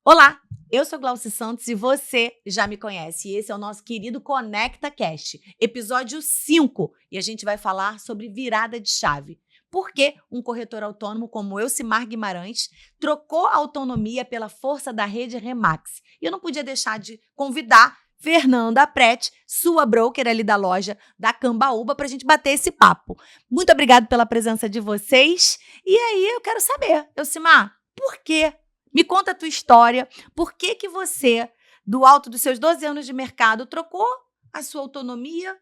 Olá, eu sou Glauci Santos e você já me conhece. E esse é o nosso querido Conecta Cast, episódio 5. E a gente vai falar sobre virada de chave. Por que um corretor autônomo como Elcimar Guimarães trocou a autonomia pela força da rede Remax? E eu não podia deixar de convidar Fernanda Prete, sua broker ali da loja da Cambaúba, para a gente bater esse papo. Muito obrigada pela presença de vocês. E aí eu quero saber, Elcimar, por quê? Me conta a tua história. Por que que você, do alto dos seus 12 anos de mercado, trocou a sua autonomia,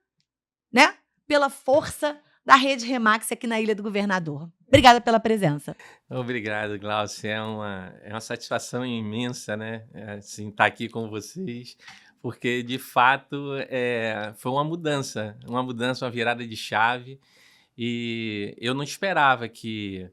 né, pela força da rede Remax aqui na Ilha do Governador? Obrigada pela presença. Obrigado, Glaucio. É uma satisfação imensa, né? Assim, estar aqui com vocês, porque de fato foi uma virada de chave, e eu não esperava que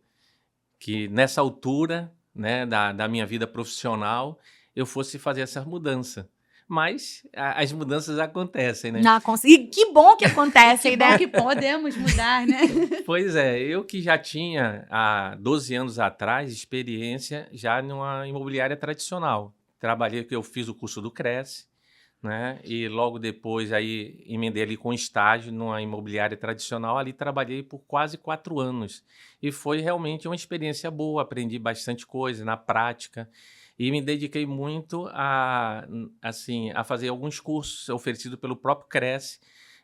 nessa altura, né, da minha vida profissional, eu fosse fazer essa mudança. Mas as mudanças acontecem, né? E que bom que acontece, Que né? bom que podemos mudar, né? Pois é, eu que já tinha, há 12 anos atrás, experiência já numa imobiliária tradicional. Trabalhei, que eu fiz o curso do Cresce, né? E logo depois aí emendei ali com estágio numa imobiliária tradicional. Ali trabalhei por quase 4 anos. E foi realmente uma experiência boa, aprendi bastante coisa na prática. E me dediquei muito a fazer alguns cursos oferecidos pelo próprio Cresce,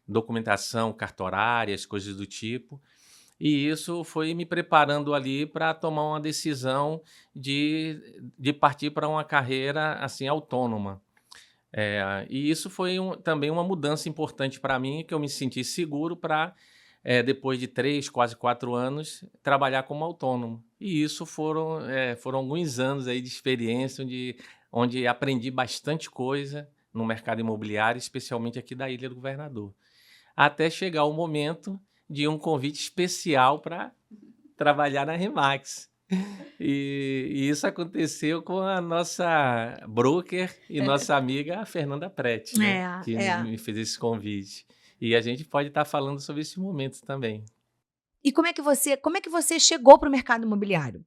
documentação cartorárias, coisas do tipo. E isso foi me preparando ali para tomar uma decisão de partir para uma carreira assim autônoma. E isso foi também uma mudança importante para mim, que eu me senti seguro para, depois de 3, quase 4 anos, trabalhar como autônomo. E isso foram alguns anos aí de experiência, onde aprendi bastante coisa no mercado imobiliário, especialmente aqui da Ilha do Governador. Até chegar o momento de um convite especial para trabalhar na Remax. E isso aconteceu com a nossa broker e nossa amiga a Fernanda Prete, né? Que me fez esse convite. E a gente pode estar falando sobre esse momento também. E como é que você chegou para o mercado imobiliário?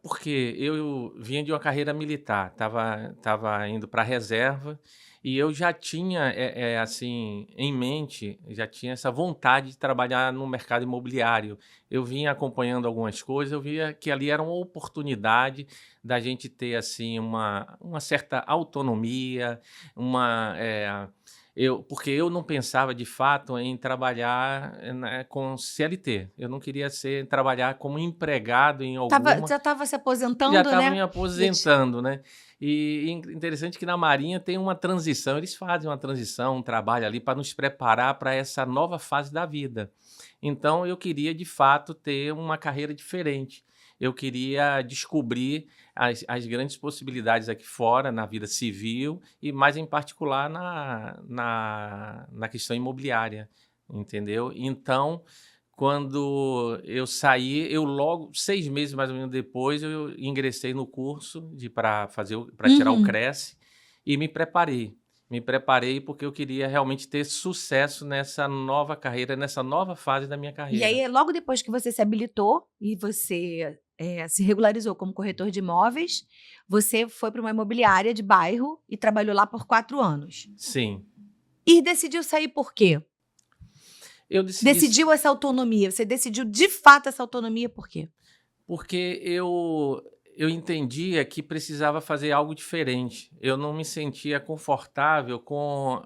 Porque eu vinha de uma carreira militar, tava indo para a reserva, e eu já tinha, assim, em mente, já tinha essa vontade de trabalhar no mercado imobiliário. Eu vinha acompanhando algumas coisas, eu via que ali era uma oportunidade da gente ter, assim, uma certa autonomia, porque eu não pensava de fato em trabalhar, né, com CLT. Eu não queria trabalhar como empregado em Já estava se aposentando, já estava né? me aposentando, né? E interessante que na Marinha tem uma transição, eles fazem uma transição, um trabalho ali para nos preparar para essa nova fase da vida. Então eu queria de fato ter uma carreira diferente. Eu queria descobrir as grandes possibilidades aqui fora, na vida civil, e mais em particular na questão imobiliária, entendeu? Então, quando eu saí, eu logo, 6 meses mais ou menos depois, eu ingressei no curso para tirar o Cresce, e me preparei. Me preparei porque eu queria realmente ter sucesso nessa nova carreira, nessa nova fase da minha E carreira. aí, logo depois que você se habilitou e você se regularizou como corretor de imóveis, você foi para uma imobiliária de bairro e trabalhou lá por 4 anos. Sim. E decidiu sair por quê? Eu decidi Decidiu essa autonomia. Você decidiu de fato essa autonomia por quê? porque eu entendia que precisava fazer algo diferente. Eu não me sentia confortável com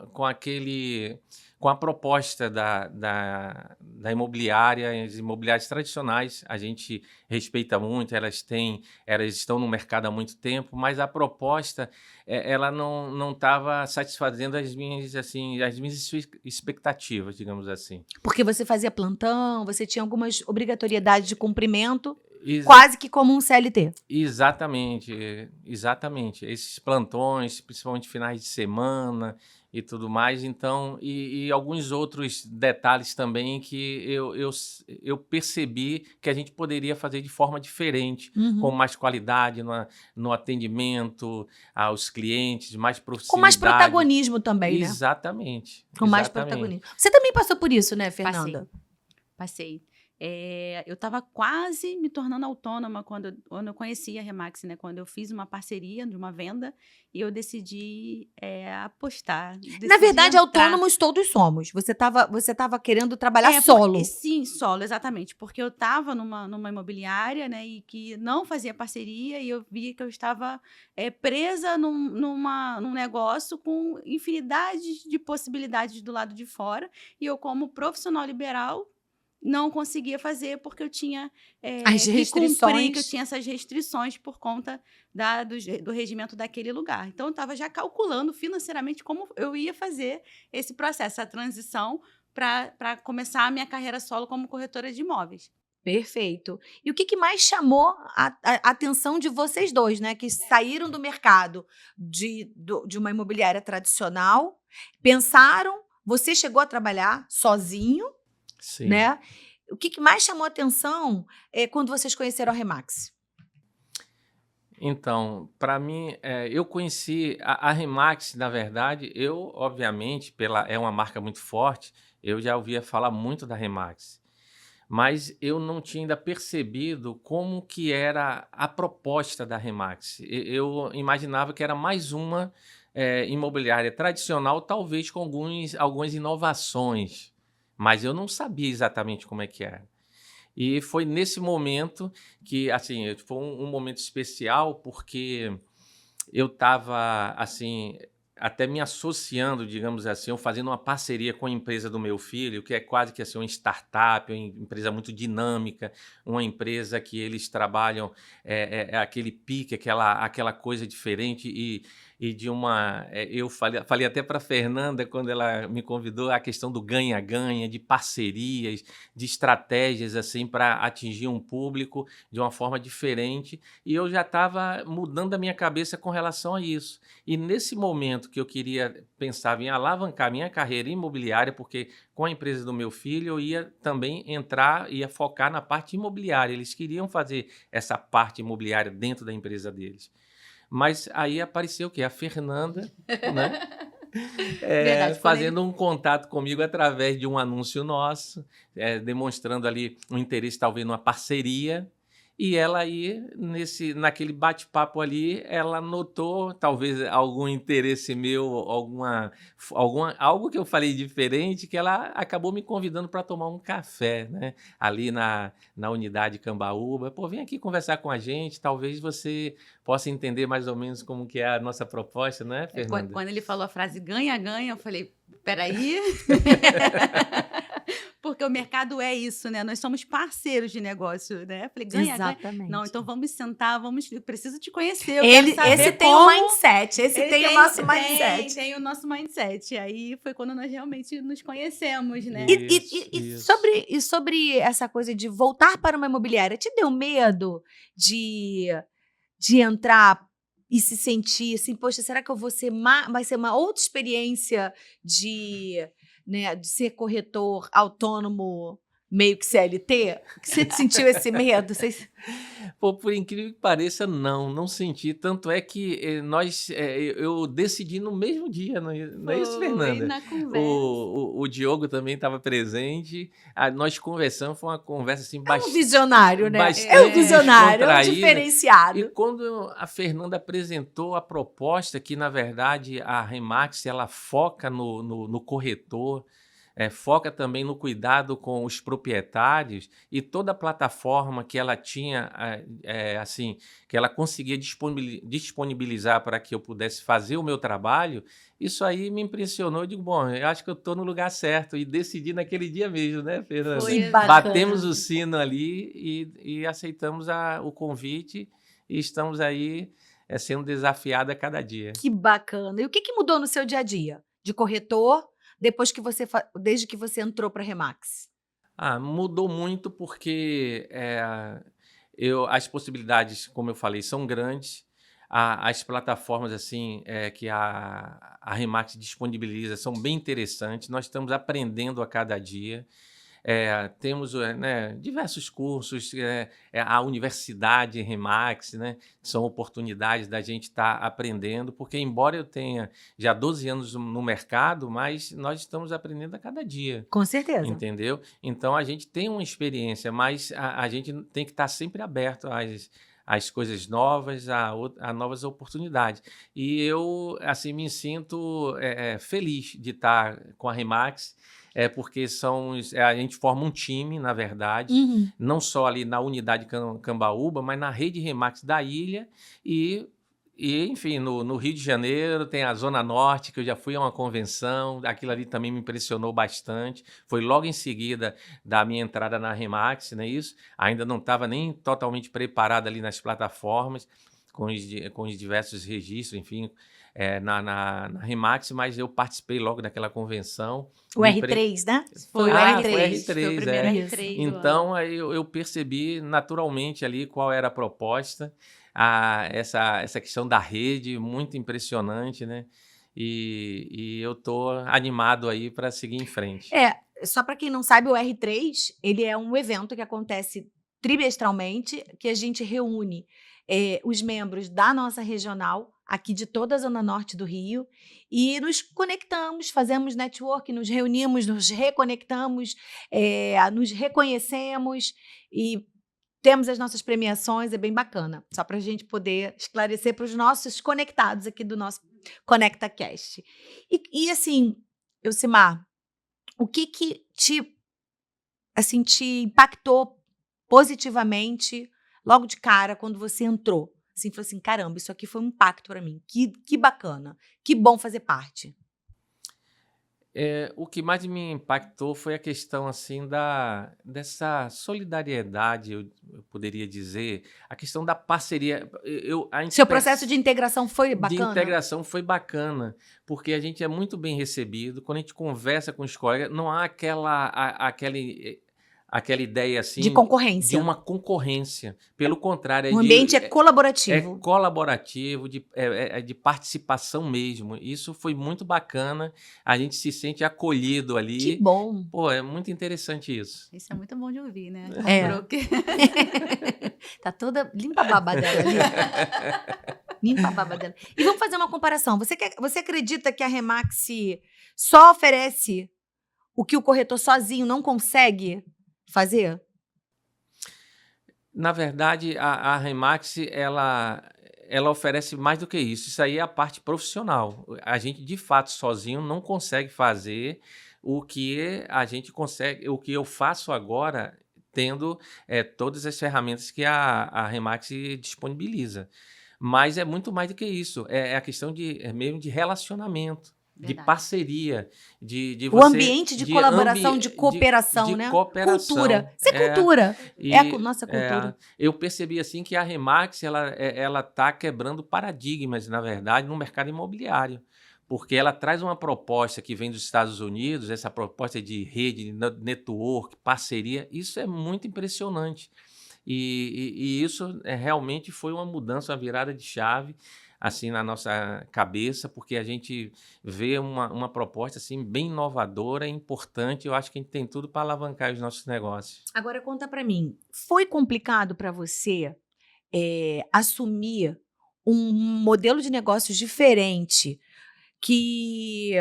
a proposta da imobiliária. As imobiliárias tradicionais, a gente respeita muito, elas estão no mercado há muito tempo, mas a proposta, ela não estava satisfazendo as minhas expectativas, digamos assim. Porque você fazia plantão, você tinha algumas obrigatoriedades de cumprimento, Exa- quase que como um CLT. Exatamente, exatamente. Esses plantões, principalmente finais de semana e tudo mais. Então, e alguns outros detalhes também que eu percebi que a gente poderia fazer de forma diferente, com mais qualidade no atendimento aos clientes, mais Com proximidade. mais protagonismo também, né? Exatamente. Com mais exatamente. protagonismo. Você também passou por isso, né, Fernanda? Passei. eu estava quase me tornando autônoma quando eu conheci a Remax, né? Quando eu fiz uma parceria de uma venda e eu decidi apostar, Na decidi verdade, entrar. autônomos todos somos. Você tava querendo trabalhar solo. Sim, solo, exatamente. Porque eu estava numa imobiliária, né? E que não fazia parceria e eu via que eu estava presa num negócio com infinidade de possibilidades do lado de fora. E eu, como profissional liberal, não conseguia fazer porque eu tinha As que cumprir, que eu restrições. tinha essas restrições por conta do regimento daquele lugar. Então, eu estava já calculando financeiramente como eu ia fazer esse processo, essa transição para começar a minha carreira solo como corretora de imóveis. Perfeito. E o que mais chamou a atenção de vocês dois, né? Que saíram do mercado de uma imobiliária tradicional, pensaram, você chegou a trabalhar sozinho, Sim. né? O que mais chamou a atenção quando vocês conheceram a Remax? Então, para mim, eu conheci a Remax, na verdade, eu, obviamente, é uma marca muito forte, eu já ouvia falar muito da Remax, mas eu não tinha ainda percebido como que era a proposta da Remax. Eu imaginava que era mais uma imobiliária tradicional, talvez com algumas inovações, mas eu não sabia exatamente como é que era. E foi nesse momento que, assim, foi um momento especial, porque eu estava, assim, até me associando, digamos assim, ou fazendo uma parceria com a empresa do meu filho, que é quase que assim, uma startup, uma empresa muito dinâmica, uma empresa que eles trabalham aquele pique, aquela coisa diferente e de uma... eu falei até para a Fernanda, quando ela me convidou, a questão do ganha-ganha, de parcerias, de estratégias assim para atingir um público de uma forma diferente, e eu já estava mudando a minha cabeça com relação a isso. E nesse momento que eu pensava em alavancar minha carreira imobiliária, porque com a empresa do meu filho eu ia também ia focar na parte imobiliária. Eles queriam fazer essa parte imobiliária dentro da empresa deles. Mas aí apareceu o quê? A Fernanda, né? Verdade, Fazendo um contato comigo através de um anúncio nosso, demonstrando ali um interesse talvez numa parceria. E ela aí, naquele bate-papo ali, ela notou talvez algum interesse meu, algo que eu falei diferente, que ela acabou me convidando para tomar um café, né? Ali na unidade Cambaúba. Pô, vem aqui conversar com a gente, talvez você possa entender mais ou menos como que é a nossa proposta, né, Fernanda? Quando ele falou a frase ganha-ganha, eu falei, peraí. Porque o mercado é isso, né? Nós somos parceiros de negócio, né? Eu falei, ganha-ganha. Exatamente. Não, então vamos sentar, eu preciso te conhecer, eu quero saber Esse tem como... o mindset, tem o nosso mindset. Tem o nosso mindset. Aí foi quando nós realmente nos conhecemos, né? Isso. Sobre essa coisa de voltar para uma imobiliária, te deu medo de entrar e se sentir assim, poxa, será que eu vou ser vai ser uma outra experiência né, de ser corretor autônomo meio que CLT? Você sentiu esse medo? Pô, por incrível que pareça, não senti. Tanto é que eu decidi no mesmo dia, não é isso, Foi Fernanda? na conversa. O Diogo também estava presente. Nós conversamos, foi uma conversa assim Um visionário, né? bastante É um visionário, é um descontraída. diferenciado. E quando a Fernanda apresentou a proposta, que na verdade a Remax ela foca no corretor, foca também no cuidado com os proprietários, e toda a plataforma que ela tinha, assim, que ela conseguia disponibilizar para que eu pudesse fazer o meu trabalho, isso aí me impressionou. Eu digo, bom, eu acho que eu estou no lugar certo, e decidi naquele dia mesmo, né, Fernanda? Foi Batemos o sino ali e aceitamos o convite, e estamos aí sendo desafiados a cada dia. Que bacana. E o que mudou no seu dia a dia de corretor desde que você entrou para a Remax? Mudou muito porque as possibilidades, como eu falei, são grandes. As plataformas assim que a Remax disponibiliza são bem interessantes. Nós estamos aprendendo a cada dia. temos né, diversos cursos, a Universidade Remax, né, são oportunidades da gente estar aprendendo, porque embora eu tenha já 12 anos no mercado, mas nós estamos aprendendo a cada dia. Com certeza. Entendeu? Então, a gente tem uma experiência, mas a gente tem que estar sempre aberto às coisas novas, a novas oportunidades. E eu, assim, me sinto feliz de estar com a Remax, porque a gente forma um time, na verdade, Uhum. não só ali na unidade Cambaúba, mas na rede Remax da ilha e, enfim, no Rio de Janeiro tem a Zona Norte, que eu já fui a uma convenção, aquilo ali também me impressionou bastante. Foi logo em seguida da minha entrada na Remax, não é isso? Ainda não estava nem totalmente preparado ali nas plataformas, com os diversos registros, enfim, na Remax, mas eu participei logo daquela convenção. O R3, né? Foi o Ah, R3. foi R3, Foi o primeiro Isso. R3 do ano. Então, aí eu percebi naturalmente ali qual era a proposta, essa questão da rede, muito impressionante, né? E eu tô animado aí para seguir em frente. Só para quem não sabe, o R3, ele é um evento que acontece trimestralmente, que a gente reúne os membros da nossa regional, aqui de toda a Zona Norte do Rio, e nos conectamos, fazemos network, nos reunimos, nos reconectamos, nos reconhecemos e temos as nossas premiações, é bem bacana. Só para a gente poder esclarecer para os nossos conectados aqui do nosso ConectaCast. E assim, Elcimar, o que te impactou positivamente logo de cara quando você entrou? Assim, falou assim, caramba, isso aqui foi um impacto para mim. Que bacana, que bom fazer parte. O que mais me impactou foi a questão assim dessa solidariedade, eu poderia dizer, a questão da parceria. Seu processo de integração foi bacana? De integração foi bacana, porque a gente é muito bem recebido, quando a gente conversa com os colegas, não há aquela ideia assim de concorrência. De uma concorrência. Pelo contrário, o ambiente é colaborativo. É colaborativo, de participação mesmo. Isso foi muito bacana. A gente se sente acolhido ali. Que bom. Pô, é muito interessante isso. Isso é muito bom de ouvir, né? Tá toda... Limpa a baba dela ali. Limpa a baba dela. E vamos fazer uma comparação. Você acredita que a Remax só oferece o que o corretor sozinho não consegue fazer? Na verdade, a Remax, ela oferece mais do que isso. Isso aí é a parte profissional. A gente, de fato, sozinho não consegue fazer o que a gente consegue, o que eu faço agora, tendo todas as ferramentas que a Remax disponibiliza. Mas é muito mais do que isso. É a questão mesmo de relacionamento. Verdade. De parceria, de o ambiente de colaboração, de cooperação, né? Cooperação. Cultura. Isso é cultura. É a nossa cultura. Eu percebi assim que a Remax ela tá quebrando paradigmas, na verdade, no mercado imobiliário. Porque ela traz uma proposta que vem dos Estados Unidos, essa proposta de rede, network, parceria, isso é muito impressionante. E isso realmente foi uma mudança, uma virada de chave, assim, na nossa cabeça, porque a gente vê uma proposta assim, bem inovadora, importante. Eu acho que a gente tem tudo para alavancar os nossos negócios. Agora, conta para mim, foi complicado para você assumir um modelo de negócios diferente que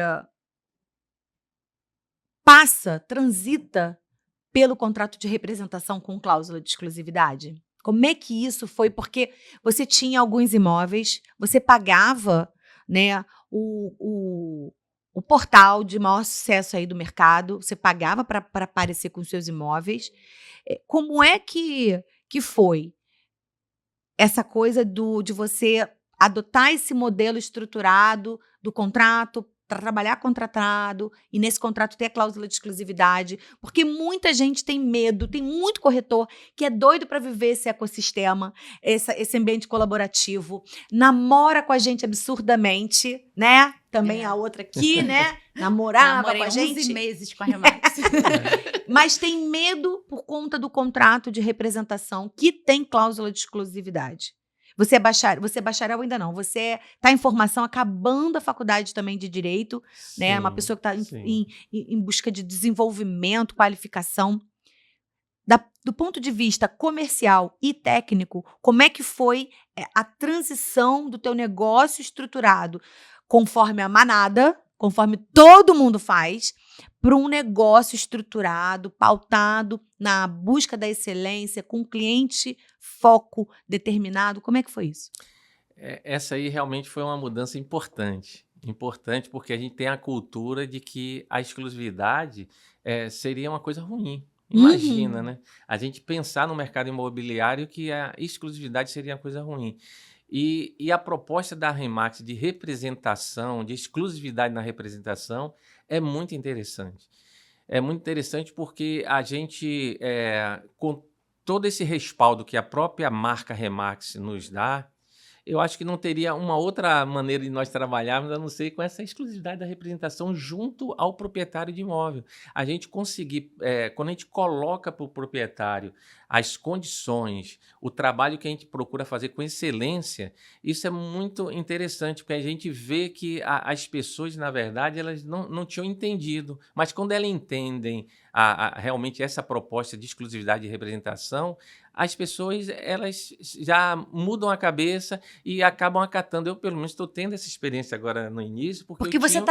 transita pelo contrato de representação com cláusula de exclusividade? Como é que isso foi? Porque você tinha alguns imóveis, você pagava, né, o portal de maior sucesso aí do mercado, você pagava para aparecer com seus imóveis. Como é que foi essa coisa de você adotar esse modelo estruturado do contrato, para trabalhar contratado, e nesse contrato ter a cláusula de exclusividade? Porque muita gente tem medo, tem muito corretor que é doido para viver esse ecossistema, esse ambiente colaborativo, namora com a gente absurdamente, né? Também a outra aqui, né? Namorava com a gente. 11 meses com a Remax. Mas tem medo por conta do contrato de representação que tem cláusula de exclusividade. Você é bacharel ainda não, você está em formação, acabando a faculdade também de Direito, né? Uma Sim, pessoa que está sim. em busca de desenvolvimento, qualificação. Do ponto de vista comercial e técnico, como é que foi a transição do teu negócio estruturado conforme a manada, conforme todo mundo faz, para um negócio estruturado, pautado na busca da excelência, com cliente, foco determinado? Como é que foi isso? Essa aí realmente foi uma mudança importante. Importante porque a gente tem a cultura de que a exclusividade seria uma coisa ruim. Imagina, Uhum. né? A gente pensar no mercado imobiliário que a exclusividade seria uma coisa ruim. E a proposta da Remax de representação, de exclusividade na representação, é muito interessante. É muito interessante porque a gente, com todo esse respaldo que a própria marca Remax nos dá, eu acho que não teria uma outra maneira de nós trabalharmos, a não ser com essa exclusividade da representação junto ao proprietário de imóvel. A gente conseguir, quando a gente coloca para o proprietário as condições, o trabalho que a gente procura fazer com excelência, isso é muito interessante, porque a gente vê que as pessoas, na verdade, elas não tinham entendido, mas quando elas entendem realmente essa proposta de exclusividade de representação, as pessoas elas já mudam a cabeça e acabam acatando. Eu, pelo menos, estou tendo essa experiência agora no início, porque eu Porque tinha.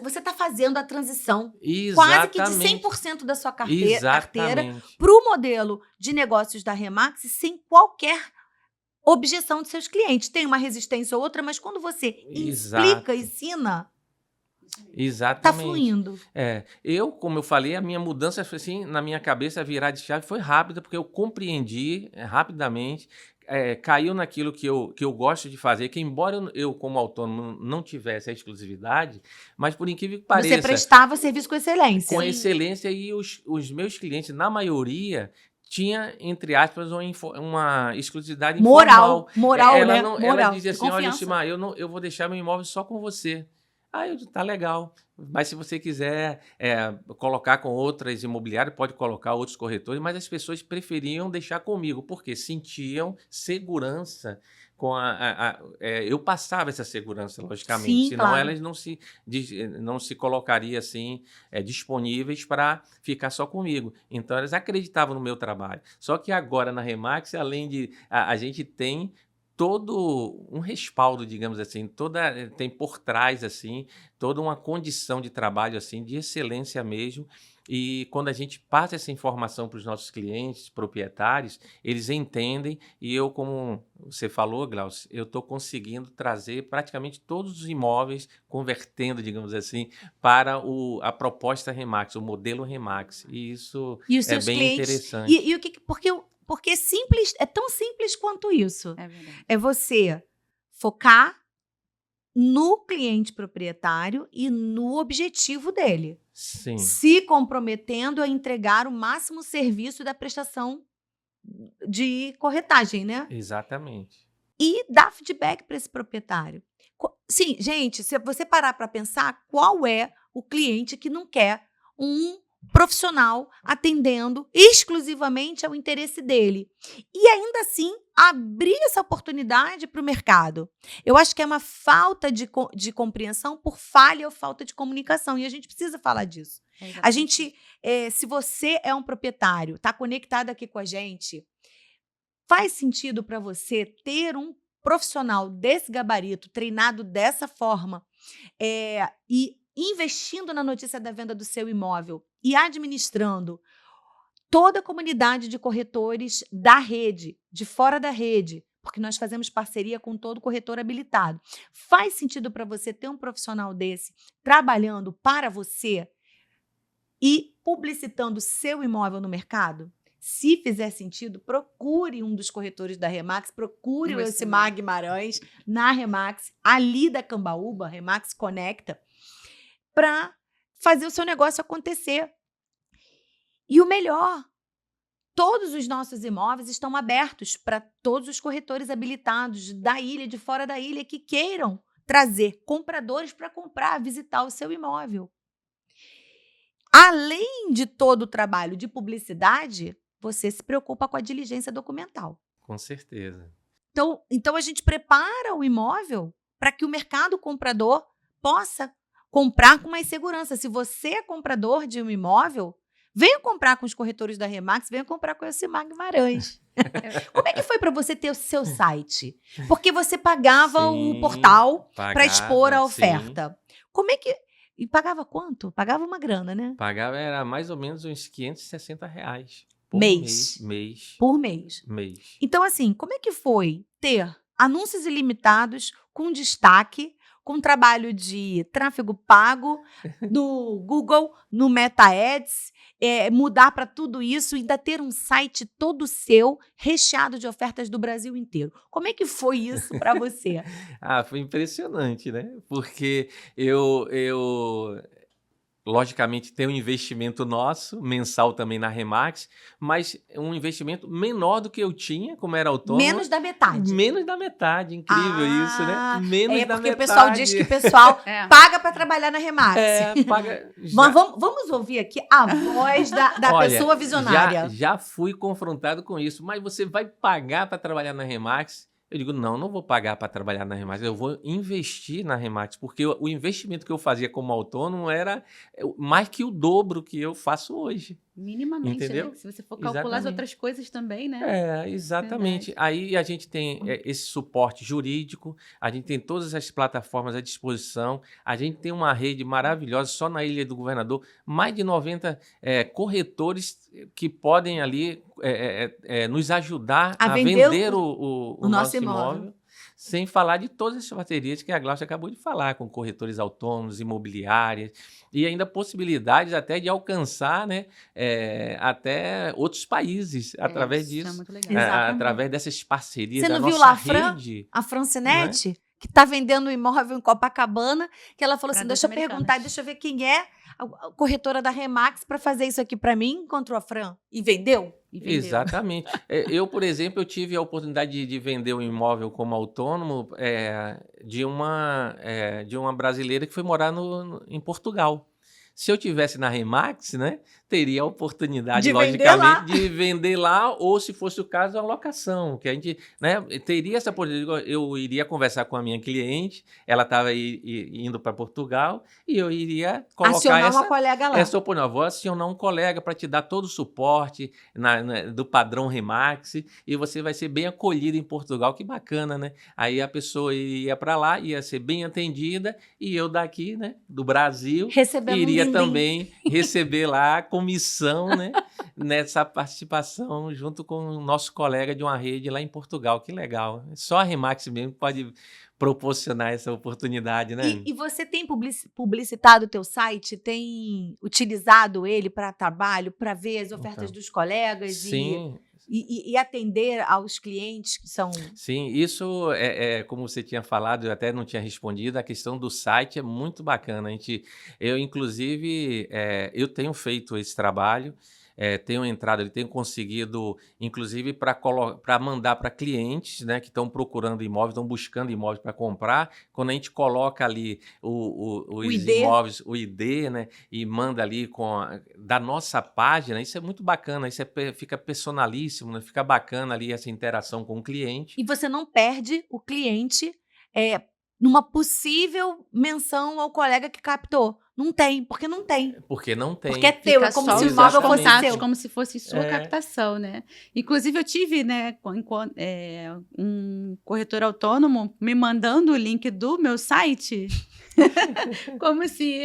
você tá fazendo a transição quase que de Exatamente. 100% da sua carteira Exatamente. para o modelo de negócios da Remax sem qualquer objeção de seus clientes. Tem uma resistência ou outra, mas quando você explica, Exato. ensina, tá Exatamente. fluindo. Como eu falei, a minha mudança foi assim, na minha cabeça, a virada de chave foi rápida, porque eu compreendi rapidamente, caiu naquilo que eu gosto de fazer, que embora eu como autônomo, não tivesse a exclusividade, mas por incrível que Você pareça, prestava serviço com com excelência. excelência e os meus clientes, na maioria, tinha, entre aspas, uma exclusividade informal. Moral, Ela né? não, ela Moral, dizia de assim: olha, confiança. Simar, eu vou deixar meu imóvel só com você. Aí eu disse, tá legal. Mas se você quiser colocar com outras imobiliárias, pode colocar outros corretores, mas as pessoas preferiam deixar comigo, porque sentiam segurança com eu passava essa segurança, logicamente, Sim, senão claro. elas não se colocariam assim disponíveis para ficar só comigo. Então elas acreditavam no meu trabalho. Só que agora na Remax, além de a gente tem todo um respaldo, digamos assim, tem por trás assim toda uma condição de trabalho assim de excelência mesmo. E quando a gente passa essa informação para os nossos clientes, proprietários, eles entendem e eu, como você falou, Glaucio, eu estou conseguindo trazer praticamente todos os imóveis, convertendo, digamos assim, para a proposta Remax, o modelo Remax. E isso E os é seus bem clientes. interessante. O que. Porque simples, é tão simples quanto isso. É verdade. É você focar no cliente proprietário e no objetivo dele, Sim, se comprometendo a entregar o máximo serviço da prestação de corretagem, né? exatamente. E dar feedback para esse proprietário. Sim, gente, se você parar para pensar, qual é o cliente que não quer um profissional atendendo exclusivamente ao interesse dele? E ainda assim, abrir essa oportunidade para o mercado. Eu acho que é uma falta de compreensão por falha ou falta de comunicação. E a gente precisa falar disso. A gente, se você é um proprietário, está conectado aqui com a gente, faz sentido para você ter um profissional desse gabarito, treinado dessa forma, e investindo na notícia da venda do seu imóvel e administrando toda a comunidade de corretores da rede, de fora da rede, porque nós fazemos parceria com todo corretor habilitado. Faz sentido para você ter um profissional desse trabalhando para você e publicitando o seu imóvel no mercado? Se fizer sentido, procure um dos corretores da Remax, procure o Elcimar Guimarães na Remax, ali da Cambaúba, Remax Conecta, para fazer o seu negócio acontecer. E o melhor, todos os nossos imóveis estão abertos para todos os corretores habilitados da ilha, de fora da ilha, que queiram trazer compradores para comprar, visitar o seu imóvel. Além de todo o trabalho de publicidade, você se preocupa com a diligência documental. Com certeza. Então a gente prepara o imóvel para que o mercado comprador possa comprar com mais segurança. Se você é comprador de um imóvel, venha comprar com os corretores da Remax, venha comprar com a Elcimar Guimarães. Como é que foi para você ter o seu site? Porque você pagava o portal para expor a sim. oferta. Como é que... E pagava quanto? Pagava uma grana, né? Pagava era mais ou menos uns R$ 560 por Mês. mês. Por mês. Mês. Então, assim, como é que foi ter anúncios ilimitados com destaque, com trabalho de tráfego pago no Google, no Meta Ads, mudar para tudo isso e ainda ter um site todo seu, recheado de ofertas do Brasil inteiro? Como é que foi isso para você? Foi impressionante, né? Porque logicamente, tem um investimento nosso, mensal também na Remax, mas um investimento menor do que eu tinha, como era autônomo. Menos da metade. Menos da metade. Incrível isso, né? Menos da metade. Porque o pessoal diz que o pessoal paga para trabalhar na Remax. Paga. Mas vamos ouvir aqui a voz da Olha, pessoa visionária. Já fui confrontado com isso, mas você vai pagar para trabalhar na Remax? Eu digo, não vou pagar para trabalhar na Remax, eu vou investir na Remax, porque o investimento que eu fazia como autônomo era mais que o dobro que eu faço hoje. Minimamente, entendeu? né? Se você for calcular as outras coisas também, né? Exatamente. Verdade. Aí a gente tem esse suporte jurídico, a gente tem todas as plataformas à disposição, a gente tem uma rede maravilhosa, só na Ilha do Governador, mais de 90 corretores que podem ali nos ajudar a vender o nosso imóvel. Sem falar de todas as baterias que a Glaucia acabou de falar, com corretores autônomos, imobiliárias, e ainda possibilidades até de alcançar, né, até outros países através disso. É muito legal. Através dessas parcerias. Você não da viu nossa lá rede. a Francinete, que está vendendo um imóvel em Copacabana, que ela falou assim, deixa eu perguntar, deixa eu ver quem é a corretora da Remax para fazer isso aqui para mim, encontrou a Fran e vendeu? Exatamente. Eu, por exemplo, eu tive a oportunidade de vender um imóvel como autônomo de uma brasileira que foi morar em Portugal. Se eu tivesse na Remax, né, teria a oportunidade, de logicamente, de vender lá, ou se fosse o caso, a locação, que a gente, né, teria essa oportunidade. Eu iria conversar com a minha cliente, ela estava indo para Portugal, e eu iria colocar uma colega lá. essa oportunidade. Vou acionar um colega para te dar todo o suporte do padrão Remax, e você vai ser bem acolhido em Portugal. Que bacana, né? Aí a pessoa ia para lá, ia ser bem atendida, e eu daqui, né, do Brasil, iria também receber lá a comissão, né, nessa participação junto com o nosso colega de uma rede lá em Portugal. Que legal. Só a Remax mesmo pode proporcionar essa oportunidade, né? E você tem publicitado o teu site? Tem utilizado ele para trabalho, para ver as ofertas dos colegas? Sim. E atender aos clientes que são... Sim, isso como você tinha falado, eu até não tinha respondido, a questão do site é muito bacana. Eu, inclusive, eu tenho feito esse trabalho, tenho entrado, tenho conseguido, inclusive, para mandar para clientes, né, que estão procurando imóveis, estão buscando imóveis para comprar. Quando a gente coloca ali os imóveis, o ID, né, e manda ali da nossa página, isso é muito bacana, isso fica personalíssimo, né, fica bacana ali essa interação com o cliente. E você não perde o cliente numa possível menção ao colega que captou. Não tem, porque não tem. Porque não tem. Porque é teu, fica é como só se o os imóvel fosse contatos, seu. como se fosse sua captação, né? Inclusive, eu tive, né, um corretor autônomo me mandando o link do meu site, como se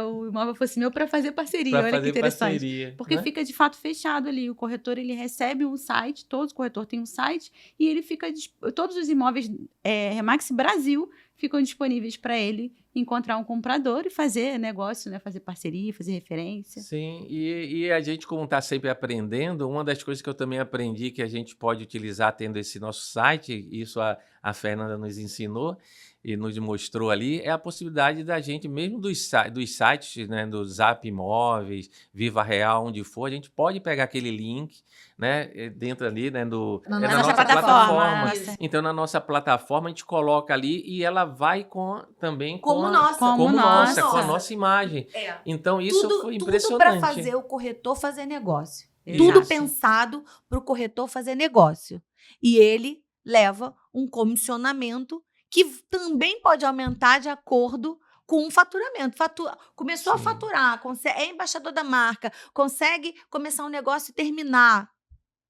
o imóvel fosse meu para fazer parceria. Olha que interessante. Parceria, porque, né, fica de fato fechado ali. O corretor, ele recebe um site, todos os corretores têm um site, e ele fica... Todos os imóveis Remax Brasil ficam disponíveis para ele encontrar um comprador e fazer negócio, né? Fazer parceria, fazer referência. Sim, e a gente, como está sempre aprendendo, uma das coisas que eu também aprendi que a gente pode utilizar tendo esse nosso site, isso a Fernanda nos ensinou e nos mostrou ali, é a possibilidade da gente, mesmo dos sites, né, do Zap Imóveis, Viva Real, onde for, a gente pode pegar aquele link, né, dentro ali, né, na nossa plataforma. Então, na nossa plataforma, a gente coloca ali e ela vai também com a nossa imagem. Então, isso foi impressionante. Tudo para fazer o corretor fazer negócio. Exato. Tudo pensado para o corretor fazer negócio. E ele leva um comissionamento que também pode aumentar de acordo com o faturamento. Começou a Sim. faturar, é embaixador da marca, consegue começar um negócio e terminar.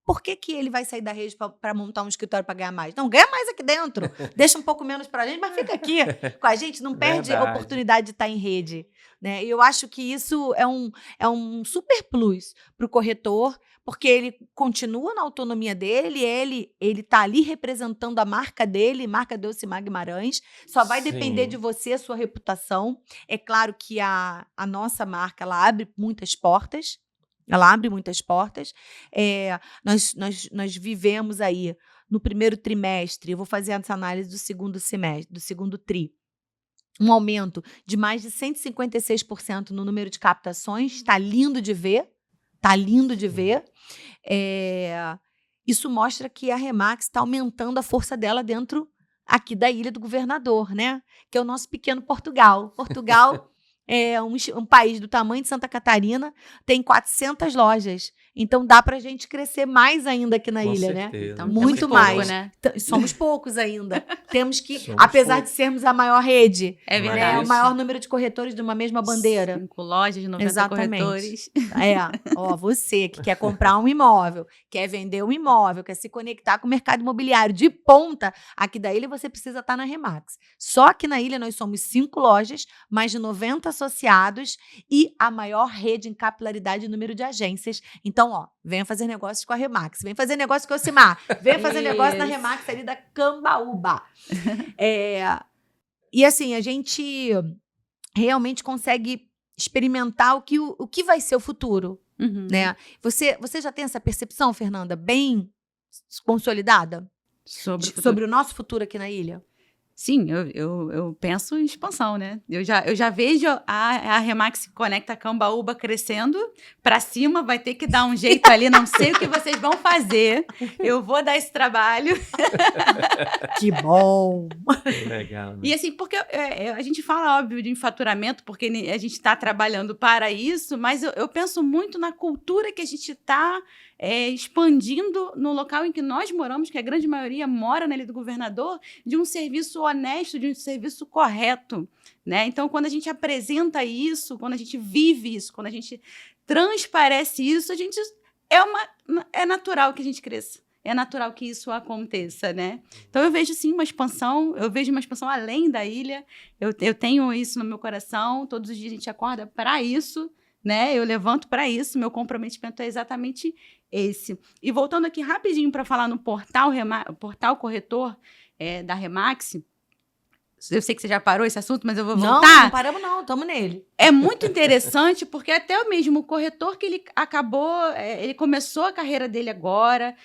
Por que ele vai sair da rede para montar um escritório para ganhar mais? Não, ganha mais aqui dentro. Deixa um pouco menos para a gente, mas fica aqui com a gente. Não perde a Verdade. oportunidade de estar em rede. Né? E eu acho que isso é um super plus para o corretor, porque ele continua na autonomia dele, ele está ali representando a marca dele, marca Delcimar Guimarães. Só vai depender Sim. de você, a sua reputação. É claro que a nossa marca, ela abre muitas portas. Ela abre muitas portas. Nós vivemos aí no primeiro trimestre, eu vou fazer essa análise do segundo semestre, do segundo tri, um aumento de mais de 156% no número de captações. Está lindo de ver. Está lindo de ver. Isso mostra que a Remax está aumentando a força dela dentro aqui da Ilha do Governador, né? Que é o nosso pequeno Portugal. Portugal é um país do tamanho de Santa Catarina, tem 400 lojas. Então, dá para a gente crescer mais ainda aqui na Com ilha, certeza. né? Então, Muito temos mais. pouco, né? Somos poucos ainda. Temos que, Somos apesar poucos. de sermos a maior rede, É Mas verdade. o maior número de corretores de uma mesma bandeira. 5 lojas, 90 Exatamente. corretores. Você que quer comprar um imóvel, quer vender um imóvel, quer se conectar com o mercado imobiliário de ponta, aqui da ilha você precisa estar na Remax. Só que na ilha nós somos 5 lojas, mais de 90 associados e a maior rede em capilaridade e número de agências. Então, venha fazer negócios com a Remax, venha fazer negócio com o Delcimar, venha fazer negócio na Isso. Remax ali da Cambaúba. E assim, a gente realmente consegue experimentar o que vai ser o futuro, Uhum. né? Você já tem essa percepção, Fernanda, bem consolidada sobre o nosso futuro aqui na ilha? Sim, eu penso em expansão, né? Eu já vejo a Remax Conecta Cambaúba crescendo para cima, vai ter que dar um jeito ali, não sei o que vocês vão fazer, eu vou dar esse trabalho. Que bom! Legal, né? E assim, porque a gente fala, óbvio, de faturamento, porque a gente está trabalhando para isso, mas eu penso muito na cultura que a gente está expandindo no local em que nós moramos, que a grande maioria mora na Ilha do Governador, de um serviço honesto, de um serviço correto, né? Então, quando a gente apresenta isso, quando a gente vive isso, quando a gente transparece isso, é natural que a gente cresça. É natural que isso aconteça, né? Então, eu vejo, sim, uma expansão além da ilha. Eu tenho isso no meu coração, todos os dias a gente acorda para isso, né? Eu levanto para isso, meu comprometimento é exatamente esse. E voltando aqui rapidinho para falar no portal corretor da Remax, eu sei que você já parou esse assunto, mas eu vou voltar. Não paramos não, estamos nele. É muito interessante, porque até o mesmo corretor que ele acabou, ele começou a carreira dele agora,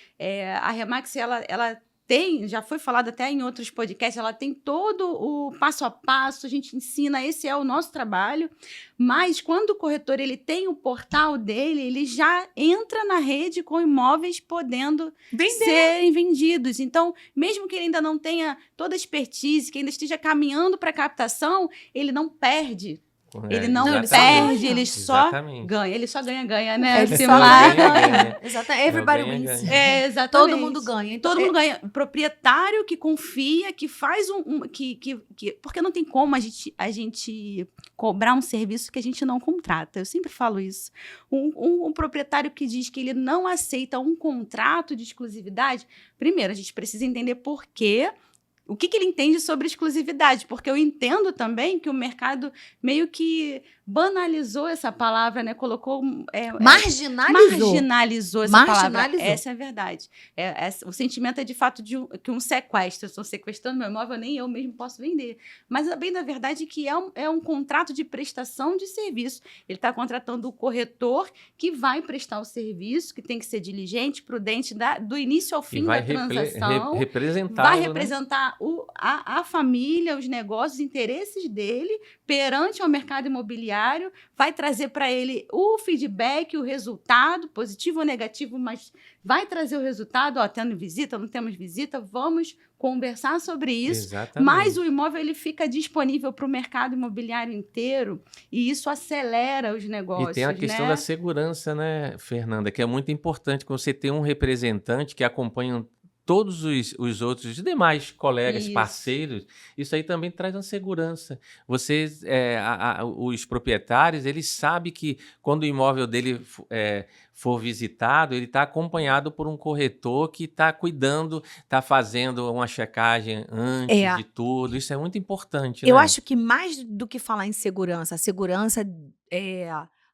a Remax, ela tem, já foi falado até em outros podcasts, ela tem todo o passo a passo, a gente ensina, esse é o nosso trabalho, mas quando o corretor ele tem o portal dele, ele já entra na rede com imóveis podendo serem vendidos. Então, mesmo que ele ainda não tenha toda a expertise, que ainda esteja caminhando para a captação, ele não perde. Ele não perde, ele só ganha. Ele só ganha, né? Ele só ganha. Exatamente. Everybody wins. Exatamente. Todo mundo ganha. Todo mundo ganha. O proprietário que confia, que faz porque não tem como a gente cobrar um serviço que a gente não contrata. Eu sempre falo isso. Um proprietário que diz que ele não aceita um contrato de exclusividade, primeiro, a gente precisa entender por quê. O que ele entende sobre exclusividade? Porque eu entendo também que o mercado meio que banalizou essa palavra, né? Colocou... Marginalizou essa palavra. Essa é a verdade. O sentimento é, de fato, que um sequestro. Eu estou sequestrando meu imóvel, nem eu mesmo posso vender. Mas, bem, na verdade, que é um contrato de prestação de serviço. Ele está contratando o corretor que vai prestar o serviço, que tem que ser diligente, prudente, do início ao fim da transação. Vai representar a família, os negócios, os interesses dele perante ao mercado imobiliário, vai trazer para ele o feedback, o resultado, positivo ou negativo, mas vai trazer o resultado, tendo visita, não temos visita, vamos conversar sobre isso. Exatamente. Mas o imóvel ele fica disponível para o mercado imobiliário inteiro e isso acelera os negócios. E tem a questão da segurança, né, Fernanda, que é muito importante quando você tem um representante que acompanha todos os outros, os demais colegas, Isso. parceiros, isso aí também traz uma segurança. Vocês, os proprietários, eles sabem que quando o imóvel dele for visitado, ele está acompanhado por um corretor que está cuidando, está fazendo uma checagem antes É, de tudo. Isso é muito importante, eu né? acho que mais do que falar em segurança, a segurança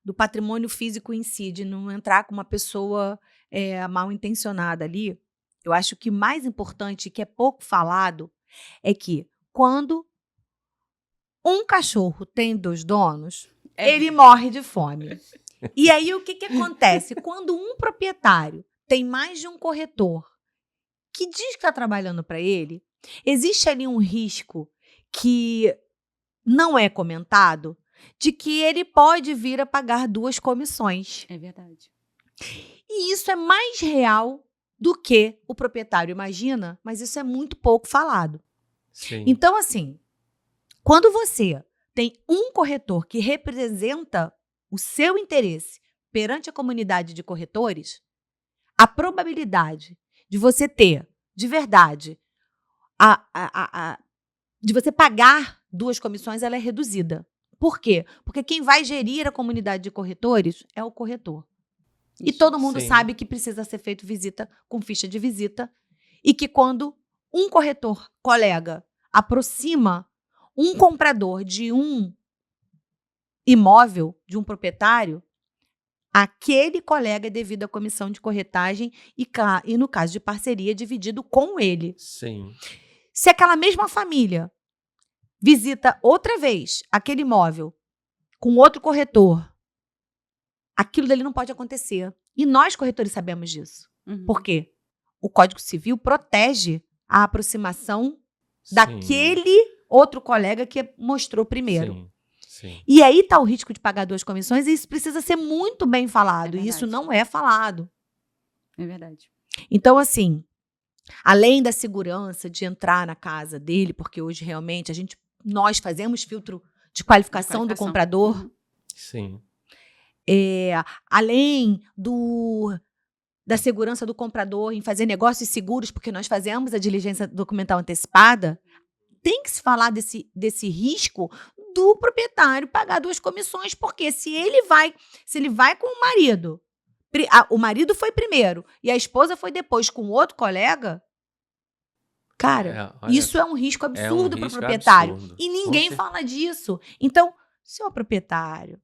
do patrimônio físico em si, de não entrar com uma pessoa mal intencionada ali, eu acho que o mais importante, que é pouco falado, é que quando um cachorro tem 2 donos, ele morre de fome. E aí, o que acontece? Quando um proprietário tem mais de um corretor que diz que está trabalhando para ele, existe ali um risco que não é comentado de que ele pode vir a pagar 2 comissões. É verdade. E isso é mais real do que o proprietário imagina, mas isso é muito pouco falado. Sim. Então, assim, quando você tem um corretor que representa o seu interesse perante a comunidade de corretores, a probabilidade de você ter, de verdade, de você pagar 2 comissões, ela é reduzida. Por quê? Porque quem vai gerir a comunidade de corretores é o corretor. E Isso. todo mundo Sim. sabe que precisa ser feito visita com ficha de visita e que quando um corretor colega aproxima um comprador de um imóvel, de um proprietário, aquele colega é devido à comissão de corretagem e no caso de parceria, dividido com ele. Sim. Se aquela mesma família visita outra vez aquele imóvel com outro corretor, aquilo dali não pode acontecer. E nós, corretores, sabemos disso. Uhum. Por quê? O Código Civil protege a aproximação daquele outro colega que mostrou primeiro. Sim. Sim. E aí está o risco de pagar 2 comissões e isso precisa ser muito bem falado. É E isso verdade. não é falado. É verdade. Então, assim, além da segurança de entrar na casa dele, porque hoje realmente nós fazemos filtro de qualificação do comprador, Uhum. Sim. além da segurança do comprador em fazer negócios seguros, porque nós fazemos a diligência documental antecipada, tem que se falar desse risco do proprietário pagar 2 comissões, porque se ele vai com o marido foi primeiro e a esposa foi depois com outro colega, cara, Olha, isso é um risco absurdo para o risco proprietário. absurdo. E ninguém Com fala disso. Então, senhor proprietário,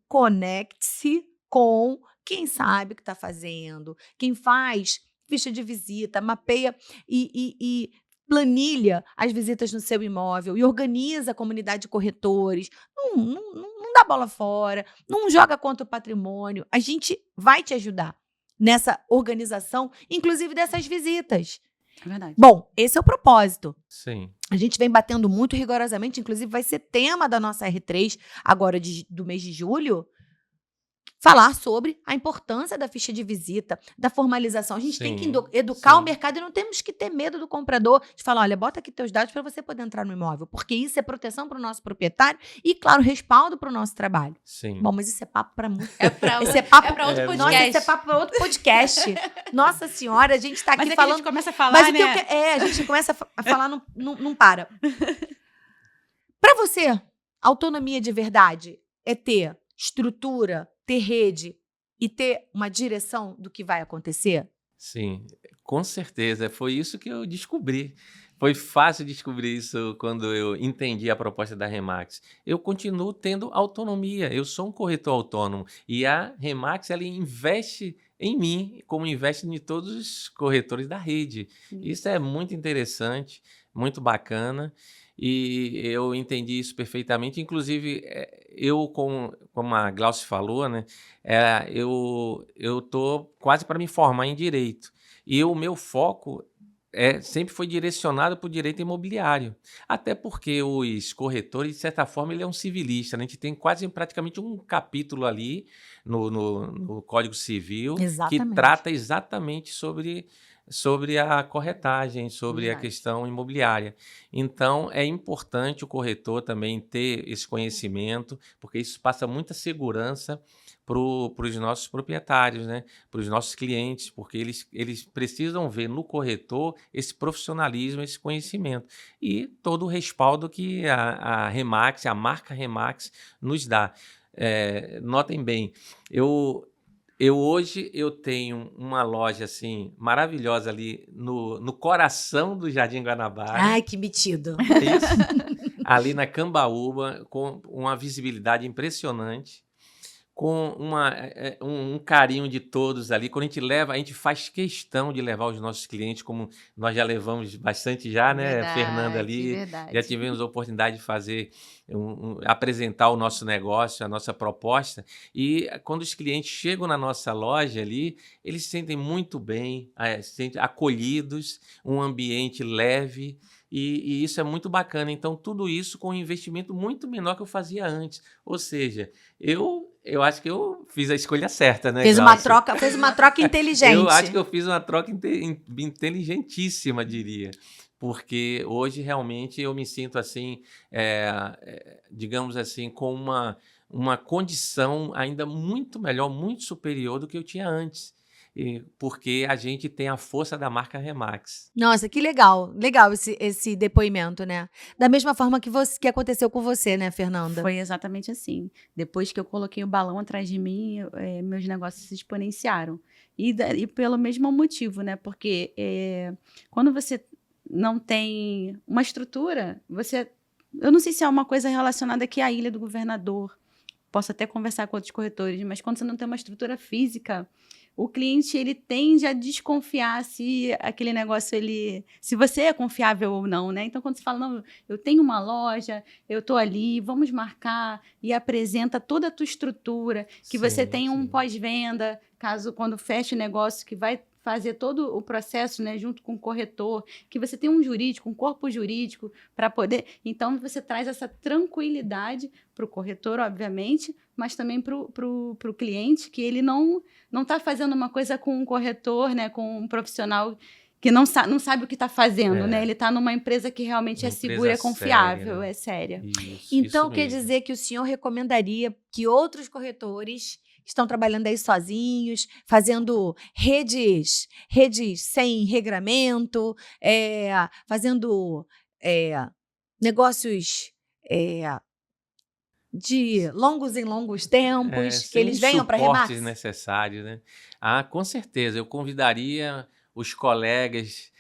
conecte-se com quem sabe o que está fazendo, quem faz ficha de visita, mapeia e planilha as visitas no seu imóvel e organiza a comunidade de corretores. Não dá bola fora, não joga contra o patrimônio. A gente vai te ajudar nessa organização, inclusive dessas visitas. É verdade. Bom, esse é o propósito. Sim. A gente vem batendo muito rigorosamente, inclusive vai ser tema da nossa R3 agora do mês de julho, falar sobre a importância da ficha de visita, da formalização. A gente tem que educar o mercado e não temos que ter medo do comprador de falar, olha, bota aqui teus dados para você poder entrar no imóvel, porque isso é proteção para o nosso proprietário e, claro, respaldo para o nosso trabalho. Sim. Bom, mas isso é papo para muito. Esse é papo pra outro Nossa, podcast. esse é papo para outro podcast. Nossa Senhora, a gente está aqui Mas é que falando. a gente começa a falar, Mas né? a gente começa a falar, não para. Para você, autonomia de verdade é ter estrutura, ter rede e ter uma direção do que vai acontecer? Sim, com certeza. Foi isso que eu descobri. Foi fácil descobrir isso quando eu entendi a proposta da Remax. Eu continuo tendo autonomia. Eu sou um corretor autônomo e a Remax ela investe em mim, como investe em todos os corretores da rede. Isso é muito interessante, muito bacana. E eu entendi isso perfeitamente. Inclusive, eu, como a Glaucia falou, né, eu estou quase para me formar em Direito. E o meu foco sempre foi direcionado para o direito imobiliário. Até porque os corretores, de certa forma, ele é um civilista. Né? A gente tem praticamente um capítulo ali no Código Civil que trata exatamente sobre a corretagem, sobre a questão imobiliária. Então, é importante o corretor também ter esse conhecimento, porque isso passa muita segurança para os nossos proprietários, né? Para os nossos clientes, porque eles precisam ver no corretor esse profissionalismo, esse conhecimento e todo o respaldo que a Remax, a marca Remax, nos dá. Notem bem, hoje eu tenho uma loja assim maravilhosa ali no coração do Jardim Guanabara. Ai, que metido. Isso. Ali na Cambaúba, com uma visibilidade impressionante, com um carinho de todos ali. Quando a gente leva, a gente faz questão de levar os nossos clientes, como nós já levamos bastante já, né, Verdade, Fernanda ali, verdade. já tivemos a oportunidade de fazer, apresentar o nosso negócio, a nossa proposta, e quando os clientes chegam na nossa loja ali, eles se sentem muito bem, se sentem acolhidos, um ambiente leve, e isso é muito bacana. Então, tudo isso com um investimento muito menor que eu fazia antes. Ou seja, eu acho que eu fiz a escolha certa, né, Fez Glaucia? uma troca inteligente. Eu acho que eu fiz uma troca inteligentíssima, diria. Porque hoje, realmente, eu me sinto assim, digamos assim, com uma condição ainda muito melhor, muito superior do que eu tinha antes. Porque a gente tem a força da marca Remax. Nossa, que legal. Legal esse depoimento, né? Da mesma forma que aconteceu com você, né, Fernanda? Foi exatamente assim. Depois que eu coloquei o balão atrás de mim, meus negócios se exponenciaram. E pelo mesmo motivo, né? Porque quando você não tem uma estrutura, eu não sei se é uma coisa relacionada aqui à Ilha do Governador, posso até conversar com outros corretores, mas quando você não tem uma estrutura física, o cliente ele tende a desconfiar se aquele negócio se você é confiável ou não, né? Então quando você fala, não, eu tenho uma loja, eu tô ali, vamos marcar e apresenta toda a tua estrutura, que você tem um pós-venda, quando fecha o negócio, que vai fazer todo o processo, né, junto com o corretor, que você tem um jurídico, um corpo jurídico para poder. Então, você traz essa tranquilidade para o corretor, obviamente, mas também para o cliente, que ele não está fazendo uma coisa com um corretor, né, com um profissional que não sabe o que está fazendo, né? Ele está numa empresa que realmente é segura, é confiável, é séria. Então, quer dizer que o senhor recomendaria que outros corretores estão trabalhando aí sozinhos, fazendo redes sem regramento, fazendo negócios de longos em longos tempos, que eles venham para a Remax? Suportes necessários, né? Ah, com certeza. Eu convidaria os colegas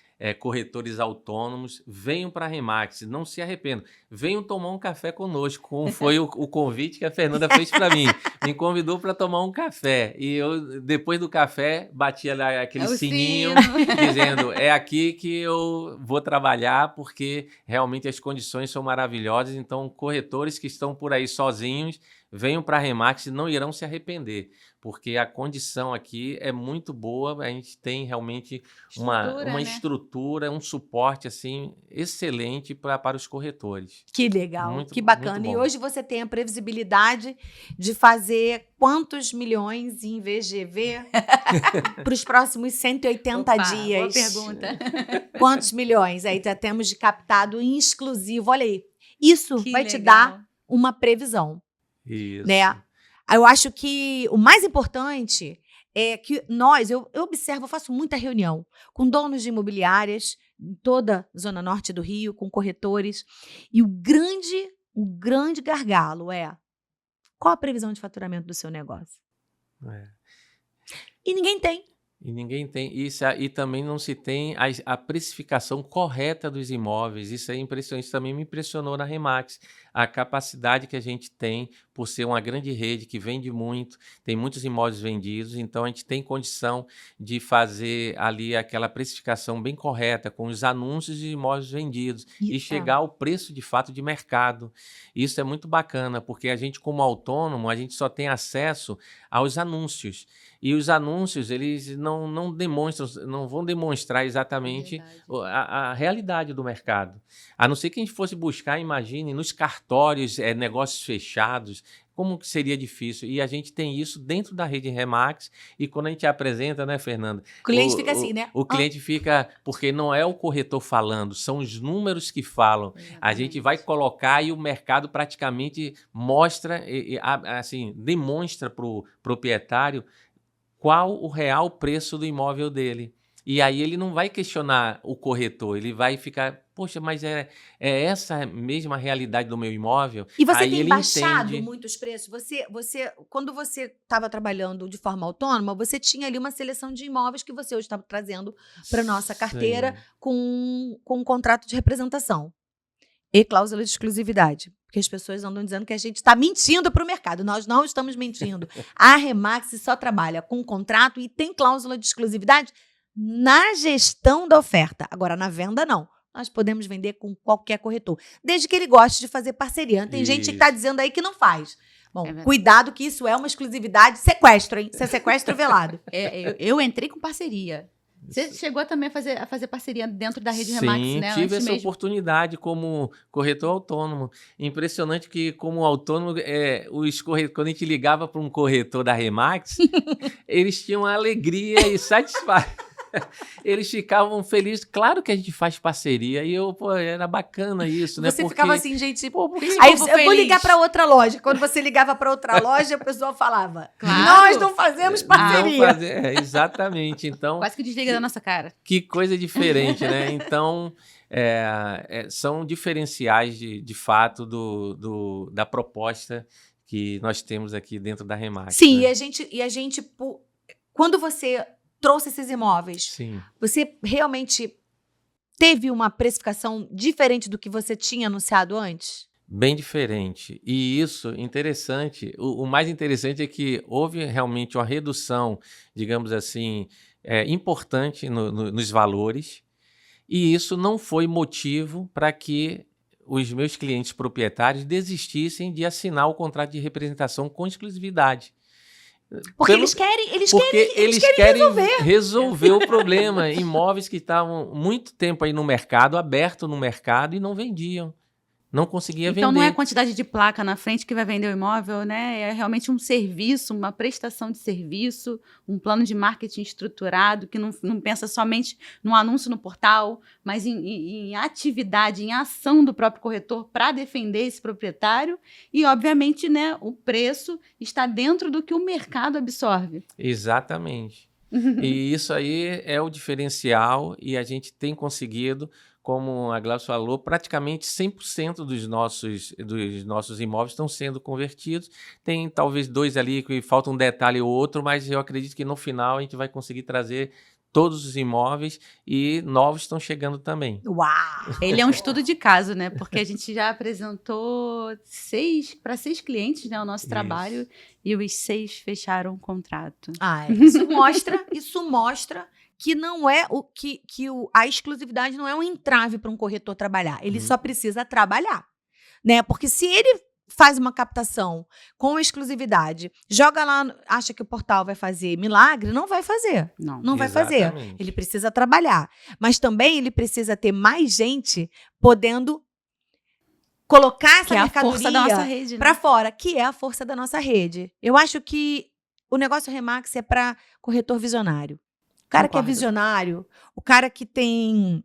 corretores autônomos, venham para a Remax, não se arrependam. Venham tomar um café conosco, como foi o convite que a Fernanda fez para mim. Me convidou para tomar um café. E eu, depois do café, batia lá aquele sininho, dizendo, é aqui que eu vou trabalhar, porque realmente as condições são maravilhosas. Então, corretores que estão por aí sozinhos, venham para a Remax e não irão se arrepender, porque a condição aqui é muito boa, a gente tem realmente uma estrutura, um suporte assim excelente para os corretores. Que legal, muito, que bacana. E hoje você tem a previsibilidade de fazer quantos milhões em VGV para os próximos 180 dias? Boa pergunta. Quantos milhões? Aí já temos de captado em exclusivo. Olha aí, isso vai te dar uma previsão. Isso. Né? Eu acho que o mais importante é que eu observo, eu faço muita reunião com donos de imobiliárias em toda a Zona Norte do Rio, com corretores, e o grande gargalo qual a previsão de faturamento do seu negócio? E ninguém tem. E ninguém tem isso, e também não se tem a precificação correta dos imóveis. Isso é impressionante, isso também me impressionou na Remax. A capacidade que a gente tem, por ser uma grande rede que vende muito, tem muitos imóveis vendidos, então a gente tem condição de fazer ali aquela precificação bem correta, com os anúncios de imóveis vendidos, e chegar ao preço de fato de mercado. Isso é muito bacana, porque a gente, como autônomo, a gente só tem acesso aos anúncios. E os anúncios, eles não demonstram, não vão demonstrar exatamente a realidade do mercado. A não ser que a gente fosse buscar, imagine, nos cartórios, negócios fechados, como que seria difícil? E a gente tem isso dentro da rede Remax, e quando a gente apresenta, né, Fernanda? O cliente fica assim, né? O cliente fica, porque não é o corretor falando, são os números que falam. A gente vai colocar e o mercado praticamente mostra, assim, demonstra para o proprietário qual o real preço do imóvel dele. E aí ele não vai questionar o corretor, ele vai ficar, poxa, mas é essa mesma realidade do meu imóvel? E você Aí tem ele baixado entende. muitos preços? Quando você estava trabalhando de forma autônoma, você tinha ali uma seleção de imóveis que você hoje está trazendo para nossa carteira Sim. com um contrato de representação e cláusula de exclusividade. Porque as pessoas andam dizendo que a gente está mentindo para o mercado. Nós não estamos mentindo. A Remax só trabalha com contrato e tem cláusula de exclusividade na gestão da oferta. Agora, na venda, não. Nós podemos vender com qualquer corretor, desde que ele goste de fazer parceria. Tem gente que está Isso. dizendo aí que não faz. Bom, verdade. cuidado que isso é uma exclusividade sequestro, hein? Isso é sequestro velado. Eu entrei com parceria. Você chegou também a fazer parceria dentro da rede Remax, Sim, né? tive Antes essa mesmo. oportunidade como corretor autônomo. Impressionante que, como autônomo, quando a gente ligava para um corretor da Remax, eles tinham alegria e satisfação. Eles ficavam felizes. Claro que a gente faz parceria. E era bacana isso, né? Você Porque, ficava assim, gente. pô, por que Esse Aí povo eu vou feliz. ligar para outra loja. Quando você ligava para outra loja, o pessoal falava: Claro. nós não fazemos não parceria. fazer? Exatamente. Então, Quase que desliga da nossa cara. que coisa diferente, né? Então, são diferenciais de fato da proposta que nós temos aqui dentro da Remax. Sim, né? e a gente, quando você trouxe esses imóveis, Sim. você realmente teve uma precificação diferente do que você tinha anunciado antes? Bem diferente. E isso, interessante, o mais interessante é que houve realmente uma redução, digamos assim, importante nos valores, e isso não foi motivo para que os meus clientes proprietários desistissem de assinar o contrato de representação com exclusividade. Porque Pelo- eles querem Porque eles querem resolver. resolver o problema. Imóveis que estavam muito tempo aí no mercado, aberto no mercado, e não vendiam. Não conseguia Então vender. não é a quantidade de placa na frente que vai vender o imóvel, né? É realmente um serviço, uma prestação de serviço, um plano de marketing estruturado que não pensa somente no anúncio no portal, mas em atividade, em ação do próprio corretor para defender esse proprietário. E, obviamente, né, o preço está dentro do que o mercado absorve. Exatamente. E isso aí é o diferencial, e a gente tem conseguido, como a Glaucia falou, praticamente 100% dos nossos imóveis estão sendo convertidos. Tem talvez 2 ali que falta um detalhe ou outro, mas eu acredito que no final a gente vai conseguir trazer todos os imóveis, e novos estão chegando também. Uau! Ele é um estudo de caso, né? Porque a gente já apresentou 6 clientes, né, o nosso Isso. trabalho, e os 6 fecharam o contrato. Isso mostra que não é a exclusividade não é um entrave para um corretor trabalhar. Ele só precisa trabalhar, né? Porque se ele faz uma captação com exclusividade, joga lá, acha que o portal vai fazer milagre, não vai fazer. Não vai fazer. Exatamente. Ele precisa trabalhar. Mas também ele precisa ter mais gente podendo colocar essa Que é a força da nossa mercadoria rede, né? para fora, que é a força da nossa rede. Eu acho que o negócio Remax é para corretor visionário. O cara que é Concordo. visionário, o cara que tem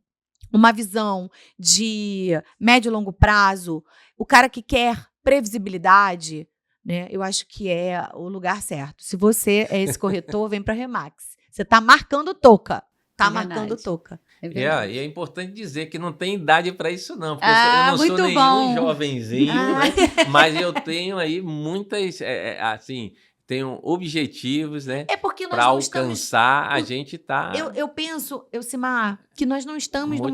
uma visão de médio e longo prazo, o cara que quer previsibilidade, né? Eu acho que é o lugar certo. Se você é esse corretor, vem para Remax. Você tá marcando toca. Tá É marcando verdade. toca. É E verdade. é importante dizer que não tem idade para isso, não. Porque Ah, eu não muito sou nenhum bom. jovenzinho, Ah. né? Mas eu tenho aí muitas, assim, tenho objetivos, né? É porque nós Para não estamos... alcançar, a gente tá Eu penso, Elcimar, que nós não estamos no motivado,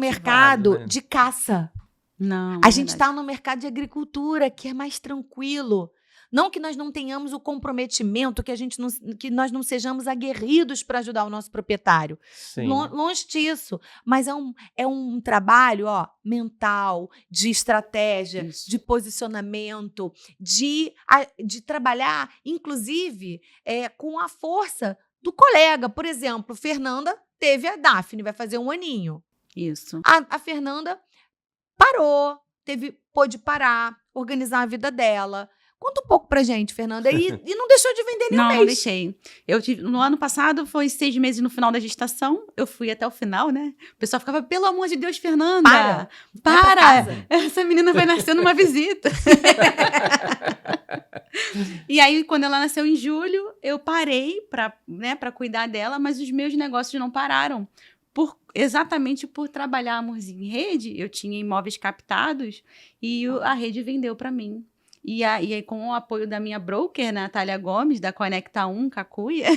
mercado né? de caça. Não, A é gente verdade. está no mercado de agricultura, que é mais tranquilo. Não que nós não tenhamos o comprometimento, que nós não sejamos aguerridos para ajudar o nosso proprietário. Sim. Longe disso. Mas é um trabalho mental, de estratégia, Isso. de posicionamento, de trabalhar, inclusive, com a força do colega. Por exemplo, Fernanda teve a Daphne, vai fazer 1 aninho. Isso. A Fernanda parou, pôde parar, organizar a vida dela, Conta um pouco pra gente, Fernanda. E não deixou de vender nenhum mês. Não deixei. No ano passado, foi 6 meses no final da gestação. Eu fui até o final, né? O pessoal ficava, pelo amor de Deus, Fernanda. Para! Essa menina vai nascer numa visita. E aí, quando ela nasceu em julho, eu parei pra cuidar dela, mas os meus negócios não pararam. Exatamente por trabalhar Amorzinho em rede, eu tinha imóveis captados e a rede vendeu para mim. E aí, com o apoio da minha broker, Natália Gomes, da Conecta 1 Cacuia,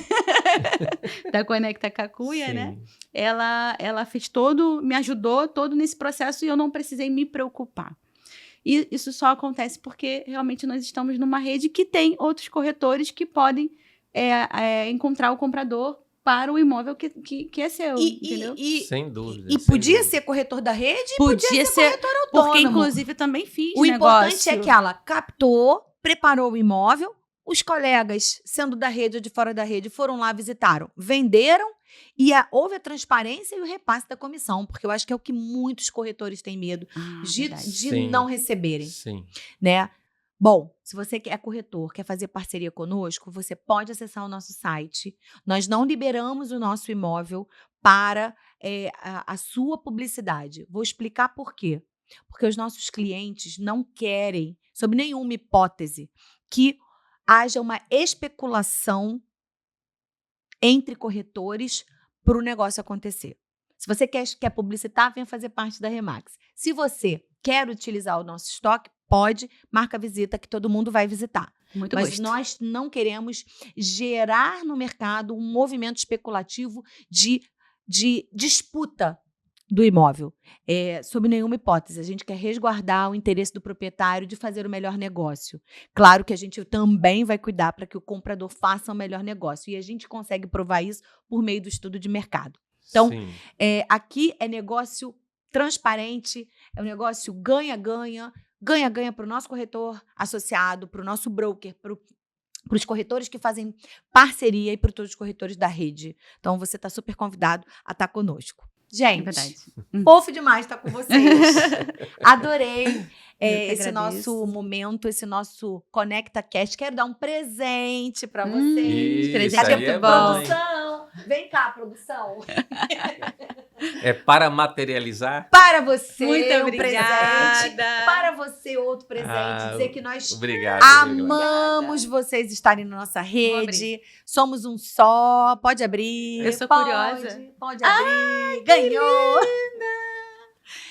da Conecta Cacuia, né? Ela fez me ajudou todo nesse processo e eu não precisei me preocupar. E isso só acontece porque realmente nós estamos numa rede que tem outros corretores que podem encontrar o comprador para o imóvel que é seu, entendeu? Sem dúvida. E podia ser corretor da rede, podia ser corretor autônomo. Porque, inclusive, eu também fiz o negócio. Importante é que ela captou, preparou o imóvel, os colegas, sendo da rede ou de fora da rede, foram lá, visitaram, venderam e houve a transparência e o repasse da comissão, porque eu acho que é o que muitos corretores têm medo de não receberem. Sim. Né? Bom, se você é corretor, quer fazer parceria conosco, você pode acessar o nosso site. Nós não liberamos o nosso imóvel para a sua publicidade. Vou explicar por quê. Porque os nossos clientes não querem, sob nenhuma hipótese, que haja uma especulação entre corretores para o negócio acontecer. Se você quer publicitar, venha fazer parte da Remax. Se você quer utilizar o nosso estoque, pode, marca a visita que todo mundo vai visitar. Muito Mas gosto. nós não queremos gerar no mercado um movimento especulativo de disputa do imóvel. Sob nenhuma hipótese. A gente quer resguardar o interesse do proprietário de fazer o melhor negócio. Claro que a gente também vai cuidar para que o comprador faça o melhor negócio. E a gente consegue provar isso por meio do estudo de mercado. Então, aqui é negócio transparente, é um negócio ganha-ganha. Ganha-ganha para o nosso corretor associado, para o nosso broker, para os corretores que fazem parceria e para todos os corretores da rede. Então, você está super convidado a estar conosco. Gente, verdade. Fofo demais estar com vocês. Adorei esse nosso momento, esse nosso Conecta Cast. Quero dar um presente para vocês. Presente muito bom. Produção, vem cá, produção. É para materializar? Para você, muito obrigada. Presente. Para você, outro presente. Dizer que nós amamos vocês estarem na nossa rede. Somos um só. Pode abrir. Eu sou curiosa. Pode abrir. Ganhou.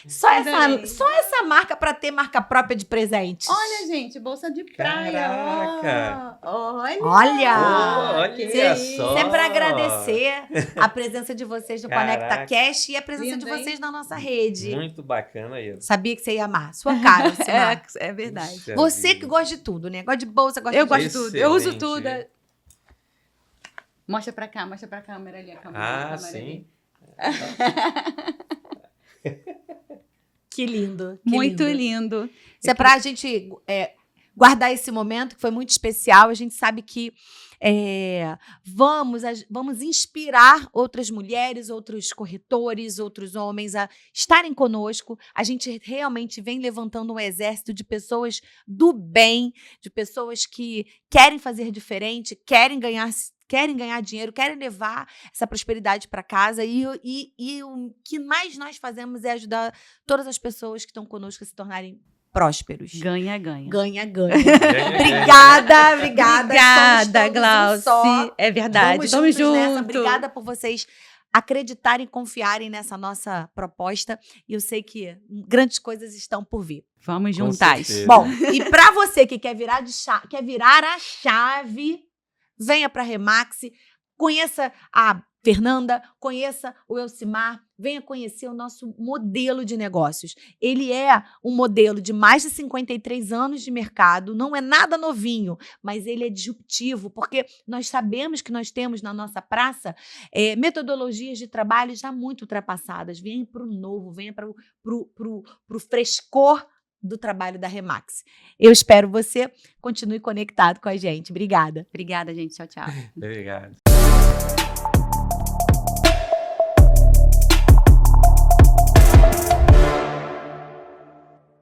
Só essa marca para ter marca própria de presentes. Olha, gente, bolsa de praia. Caraca. Olha só. Sempre agradecer a presença de vocês no Conecta Cash e a presença de vocês na nossa rede. Muito bacana isso. Sabia que você ia amar. Sua cara, você é verdade. Puxa você vida. que gosta de tudo, né? Gosta de bolsa, gosta Eu de gosto de tudo. Eu uso Excelente. tudo. Mostra pra câmera ali. A câmera sim. Ali. Que lindo. Muito lindo. Isso é pra gente guardar esse momento, que foi muito especial. A gente sabe que vamos inspirar outras mulheres, outros corretores, outros homens a estarem conosco. A gente realmente vem levantando um exército de pessoas do bem, de pessoas que querem fazer diferente, querem ganhar dinheiro, querem levar essa prosperidade para casa e o que mais nós fazemos é ajudar todas as pessoas que estão conosco a se tornarem prósperos. Ganha-ganha. Ganha-ganha. Obrigada, Glauci. É verdade. Tamo junto. Nessa. Obrigada por vocês acreditarem e confiarem nessa nossa proposta. E eu sei que grandes coisas estão por vir. Vamos Com juntas. certeza. Bom, e para você que quer virar a chave, venha para a Remax, conheça a Fernanda, conheça o Elcimar, venha conhecer o nosso modelo de negócios. Ele é um modelo de mais de 53 anos de mercado, não é nada novinho, mas ele é disruptivo, porque nós sabemos que nós temos na nossa praça metodologias de trabalho já muito ultrapassadas. Venha para o novo, venha para o frescor do trabalho da Remax. Eu espero você. Continue conectado com a gente. Obrigada. Obrigada, gente. Tchau, tchau. Obrigado.